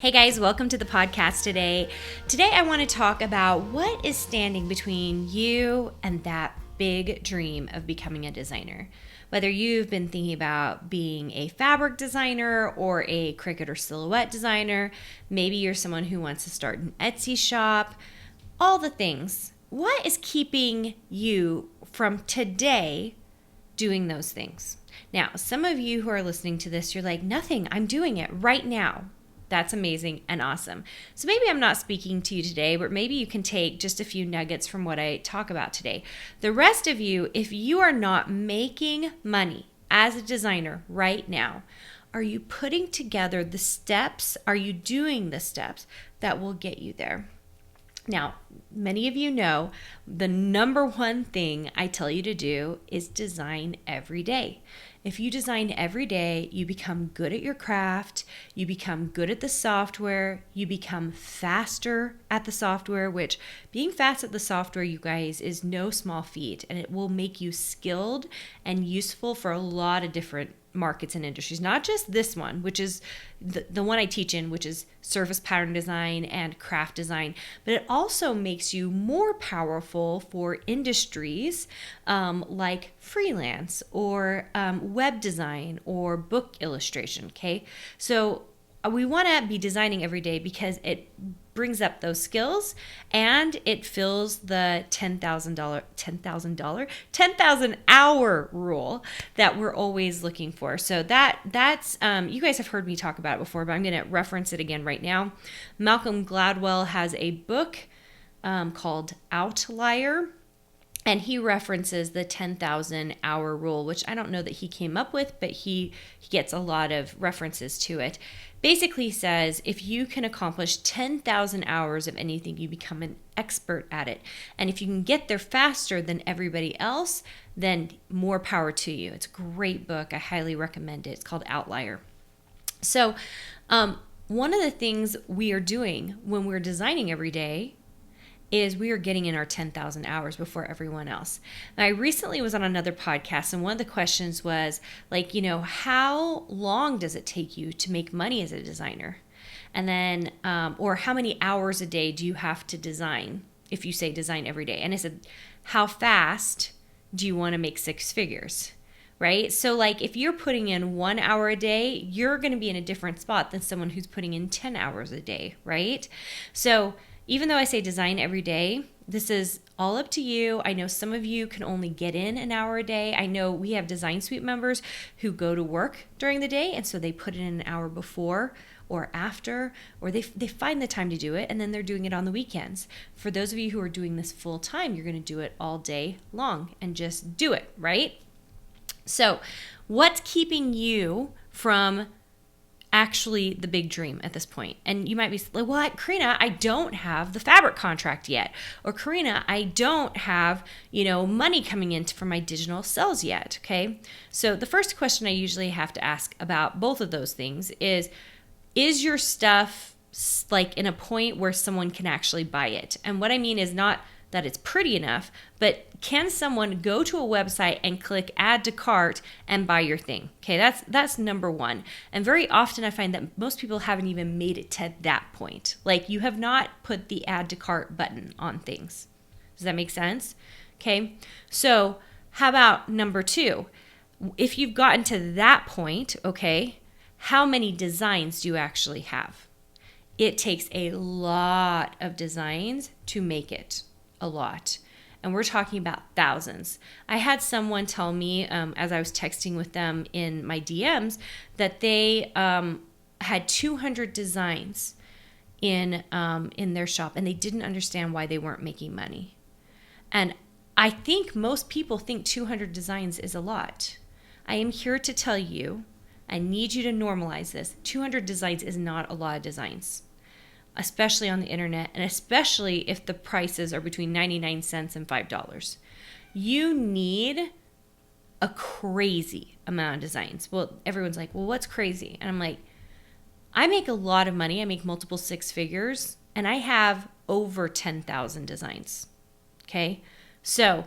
Hey guys, welcome to the podcast today. Today I want to talk about what is standing between you and that big dream of becoming a designer. Whether you've been thinking about being a fabric designer or a Cricut or silhouette designer, maybe you're someone who wants to start an Etsy shop, all the things. What is keeping you from today doing those things? Now, some of you who are listening to this, you're like, nothing, I'm doing it right now. That's amazing and awesome. So maybe I'm not speaking to you today, but maybe you can take just a few nuggets from what I talk about today. The rest of you, if you are not making money as a designer right now, are you putting together the steps? Are you doing the steps that will get you there? Now, many of you know the number one thing I tell you to do is design every day. If you design every day, you become good at your craft, you become good at the software, you become faster at the software, which being fast at the software, you guys, is no small feat, and it will make you skilled and useful for a lot of different markets and industries, not just this one, which is the one I teach in, which is surface pattern design and craft design, but it also makes you more powerful for industries like freelance or web design or book illustration, okay? So we want to be designing every day because it brings up those skills and it fills the $10,000 hour rule that we're always looking for. So that's you guys have heard me talk about it before, but I'm going to reference it again right now. Malcolm Gladwell has a book called Outlier. And he references the 10,000 hour rule, which I don't know that he came up with, but he gets a lot of references to it. Basically says if you can accomplish 10,000 hours of anything, you become an expert at it. And if you can get there faster than everybody else, then more power to you. It's a great book. I highly recommend it. It's called Outlier. So one of the things we are doing when we're designing every day is we are getting in our 10,000 hours before everyone else. Now, I recently was on another podcast, and one of the questions was like, how long does it take you to make money as a designer? And then, or how many hours a day do you have to design if you say design every day? And I said, how fast do you want to make six figures? Right? So like if you're putting in 1 hour a day, you're going to be in a different spot than someone who's putting in 10 hours a day, right? So even though I say design every day, this is all up to you. I know some of you can only get in an hour a day. I know we have Design Suite members who go to work during the day, and so they put in an hour before or after, or they find the time to do it, and then they're doing it on the weekends. For those of you who are doing this full time, you're going to do it all day long and just do it, right? So what's keeping you from actually the big dream at this point? And you might be like, well, Carina, I don't have the fabric contract yet. Or Carina, I don't have, money coming in from my digital sales yet. Okay. So the first question I usually have to ask about both of those things is your stuff like in a point where someone can actually buy it? And what I mean is not that it's pretty enough, but can someone go to a website and click add to cart and buy your thing? Okay, that's number one. And very often I find that most people haven't even made it to that point. Like you have not put the add to cart button on things. Does that make sense? Okay, so how about number two? If you've gotten to that point, okay, how many designs do you actually have? It takes a lot of designs to make it. A lot. And we're talking about thousands. I had someone tell me as I was texting with them in my DMs that they had 200 designs in their shop, and they didn't understand why they weren't making money. And I think most people think 200 designs is a lot. I am here to tell you, I need you to normalize this. 200 designs is not a lot of designs, especially on the internet, and especially if the prices are between 99 cents and $5. You need a crazy amount of designs. Well, everyone's like, well, what's crazy? And I'm like, I make a lot of money. I make multiple six figures, and I have over 10,000 designs. Okay? So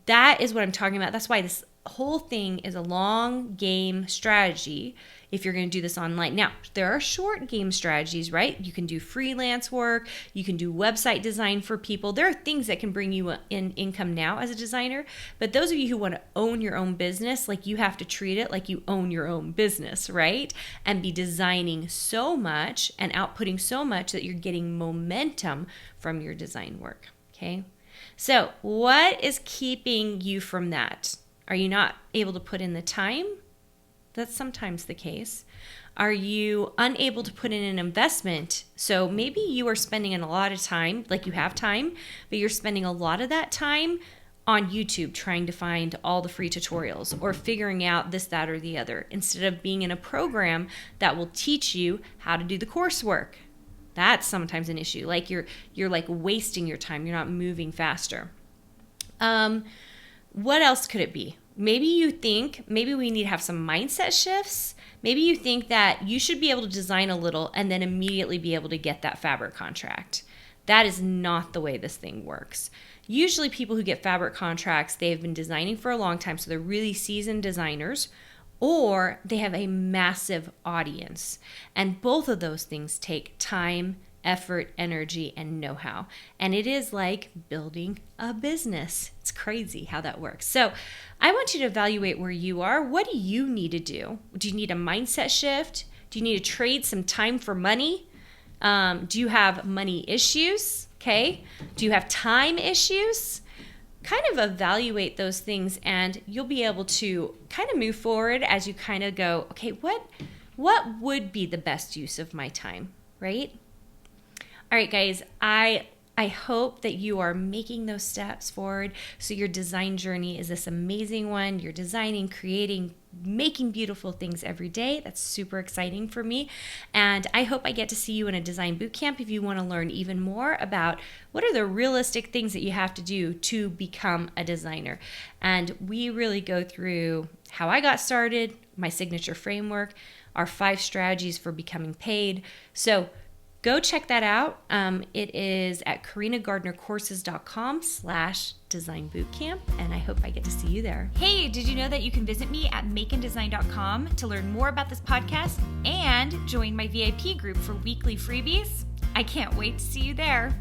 that is what I'm talking about. That's why this whole thing is a long game strategy if you're going to do this online. Now, there are short game strategies, right? You can do freelance work. You can do website design for people. There are things that can bring you in income now as a designer. But those of you who want to own your own business, like, you have to treat it like you own your own business, right? And be designing so much and outputting so much that you're getting momentum from your design work, okay? So what is keeping you from that? Are you not able to put in the time? That's sometimes the case. Are you unable to put in an investment? So maybe you are spending a lot of time, like you have time, but you're spending a lot of that time on YouTube trying to find all the free tutorials or figuring out this, that, or the other, instead of being in a program that will teach you how to do the coursework. That's sometimes an issue. Like you're like wasting your time. You're not moving faster. What else could it be? Maybe you think maybe we need to have some mindset shifts. Maybe you think that you should be able to design a little and then immediately be able to get that fabric contract. That is not the way this thing works. Usually people who get fabric contracts, they've been designing for a long time, so they're really seasoned designers, or they have a massive audience. And both of those things take time, effort, energy, and know-how. And it is like building a business. It's crazy how that works. So I want you to evaluate where you are. What do you need to do? Do you need a mindset shift? Do you need to trade some time for money? Do you have money issues? Okay. Do you have time issues? Kind of evaluate those things, and you'll be able to kind of move forward as you kind of go, okay, what would be the best use of my time, right? All right, guys, I hope that you are making those steps forward so your design journey is this amazing one. You're designing, creating, making beautiful things every day. That's super exciting for me. And I hope I get to see you in a design boot camp if you want to learn even more about what are the realistic things that you have to do to become a designer. And we really go through how I got started, my signature framework, our 5 strategies for becoming paid. So go check that out. It is at carinagardnercourses.com/design bootcamp, and I hope I get to see you there. Hey, did you know that you can visit me at makeanddesign.com to learn more about this podcast and join my VIP group for weekly freebies? I can't wait to see you there.